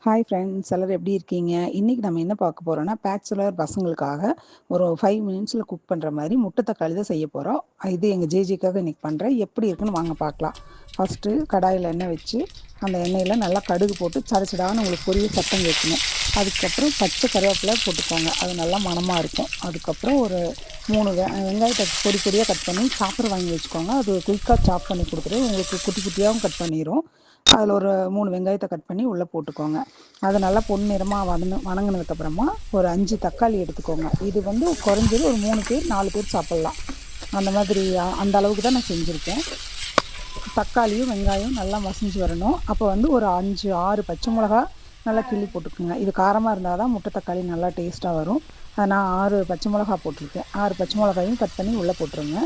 Hi friends, எல்லோரும் எப்படி இருக்கீங்க? இன்றைக்கி நம்ம என்ன பார்க்க போகிறோன்னா, பேச்சுலர் பசங்களுக்காக ஒரு 5 மினிட்ஸில் குக் பண்ணுற மாதிரி முட்டை தக்காளி தான் செய்ய போகிறோம். இது எங்கள் ஜேஜிக்காக இன்றைக்கி பண்ணுறேன். எப்படி இருக்குன்னு வாங்க பார்க்கலாம். ஃபஸ்ட்டு கடாயில் எண்ணெய் வச்சு அந்த எண்ணெயில் நல்லா கடுகு போட்டு சடச்சடான்னு உங்களுக்கு பொரிய சத்தம் கேட்கணும். அதுக்கப்புறம் பச்சை கருவேப்பிலை போட்டுக்கோங்க, அது நல்லா மணமாக இருக்கும். அதுக்கப்புறம் ஒரு 3 வெங்காயத்தை பொடி பொடியாக கட் பண்ணி சாப்பர் வாங்கி வச்சுக்கோங்க. அது குயிக்காக சாப் பண்ணி கொடுத்துட்டு உங்களுக்கு குட்டி குட்டியாகவும் கட் பண்ணிடும். அதில் ஒரு 3 வெங்காயத்தை கட் பண்ணி உள்ளே போட்டுக்கோங்க. அதை நல்லா பொன்னிறமாக வணங்கினதுக்கப்புறமா ஒரு 5 தக்காளி எடுத்துக்கோங்க. இது வந்து குறைஞ்சது ஒரு 3 பேர் 4 பேர் சாப்பிட்லாம். அந்த மாதிரி அந்த அளவுக்கு தான் நான் செஞ்சுருக்கேன். தக்காளியும் வெங்காயம் நல்லா மசிஞ்சு வரணும். அப்போ வந்து ஒரு 5 6 பச்சை மிளகா நல்லா கிள்ளி போட்டுக்கோங்க. இது காரமாக இருந்தால் தான் முட்டை தக்காளி நல்லா டேஸ்ட்டாக வரும். அதை நான் 6 பச்சை மிளகா போட்டிருக்கேன். 6 பச்சை மிளகாயும் கட் பண்ணி உள்ளே போட்டுருங்க.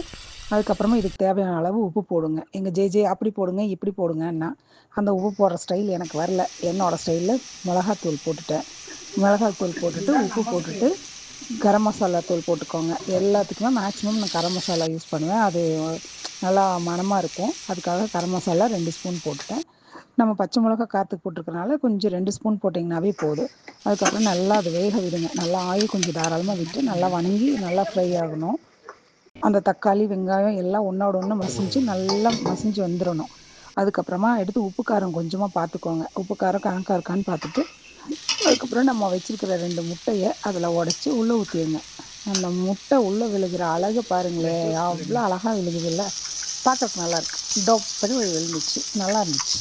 அதுக்கப்புறமா இதுக்கு தேவையான அளவு உப்பு போடுங்க. எங்கள் ஜேஜே அப்படி போடுங்க இப்படி போடுங்கன்னா அந்த உப்பு போடுற ஸ்டைல் எனக்கு வரல. என்னோடய ஸ்டைலில் மிளகாத்தூள் போட்டுட்டேன். மிளகாத்தூள் போட்டுட்டு உப்பு போட்டுட்டு கரம் மசாலா தூள் போட்டுக்கோங்க. எல்லாத்துக்குமே மேக்ஸிமம் நான் கரம் மசாலா யூஸ் பண்ணுவேன். அது நல்லா மணமாக இருக்கும். அதுக்காக கரம் மசாலா 2 ஸ்பூன் போட்டுட்டேன். நம்ம பச்சை மிளகா காற்றுக்கு போட்டிருக்கனால கொஞ்சம் 2 ஸ்பூன் போட்டிங்கனாவே போதும். அதுக்கப்புறம் நல்லா அதை வேக விடுங்க. நல்லா ஆயில் கொஞ்சம் தாராளமாக விட்டு நல்லா வணங்கி நல்லா ஃப்ரை ஆகணும். அந்த தக்காளி வெங்காயம் எல்லாம் ஒன்றோட ஒன்று மசிஞ்சு நல்லா மசிஞ்சு வந்துடணும். அதுக்கப்புறமா எடுத்து உப்பு காரம் கொஞ்சமாக பார்த்துக்கோங்க. உப்பு காரம் கணக்காக இருக்கான்னு பார்த்துட்டு அதுக்கப்புறம் நம்ம வச்சுருக்கிற 2 முட்டையை அதில் உடச்சி உள்ளே ஊற்றிடுங்க. அந்த முட்டை உள்ளே விழுகிற அழகை பாருங்களேன், அவ்வளோ அழகாக விழுகுதில்ல, பார்க்கறதுக்கு நல்லாயிருக்கு. டொப்படி விழுந்துச்சு, நல்லா இருந்துச்சு.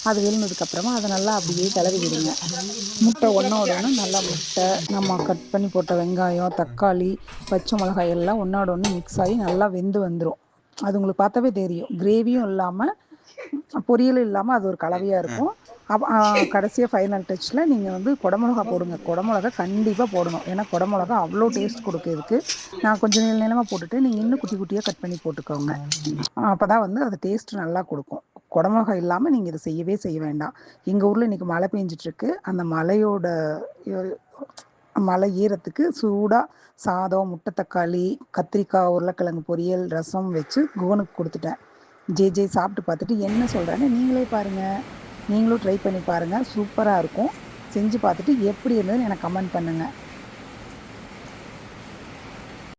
அது விழுந்ததுக்கப்புறமா அதை நல்லா அப்படியே கிளறி விடுங்க. முட்டை ஒன்றோட ஒன்று நல்லா முட்டை நம்ம கட் பண்ணி போட்ட வெங்காயம் தக்காளி பச்சை மிளகாய் எல்லாம் ஒன்றோட ஒன்று மிக்ஸ் ஆகி நல்லா வெந்து வந்துடும். அது உங்களுக்கு பார்த்தாவே தெரியும். கிரேவியும் இல்லாமல் பொரியலும் இல்லாமல் அது ஒரு கலவையாக இருக்கும். கடைசியாக ஃபைனல் டச்சில் நீங்கள் வந்து குடமிளகா போடுங்க. குடமிளகா கண்டிப்பாக போடணும். ஏன்னா குடமிளகா அவ்வளோ டேஸ்ட் கொடுக்குறதுக்கு. நான் கொஞ்சம் நீள நீளமாக போட்டுட்டு நீங்கள் இன்னும் குட்டி குட்டியாக கட் பண்ணி போட்டுக்கோங்க. அப்போ தான் வந்து அது டேஸ்ட் நல்லா கொடுக்கும். குடமிளகா இல்லாமல் நீங்கள் இதை செய்ய வேண்டாம். எங்கள் ஊரில் இன்றைக்கி மழை பெஞ்சிட்ருக்கு. அந்த மழை ஈரத்துக்கு சூடாக சாதம் முட்டை தக்காளி கத்திரிக்காய் உருளைக்கிழங்கு பொரியல் ரசம் வச்சு குகனுக்கு கொடுத்துட்டேன். ஜே சாப்பிட்டு பார்த்துட்டு என்ன சொல்கிறேன்னு நீங்களே பாருங்கள். நீங்களும் ட்ரை பண்ணி பாருங்கள். சூப்பராக இருக்கும். செஞ்சு பார்த்துட்டு எப்படி இருந்ததுன்னு எனக்கு கமெண்ட் பண்ணுங்கள்.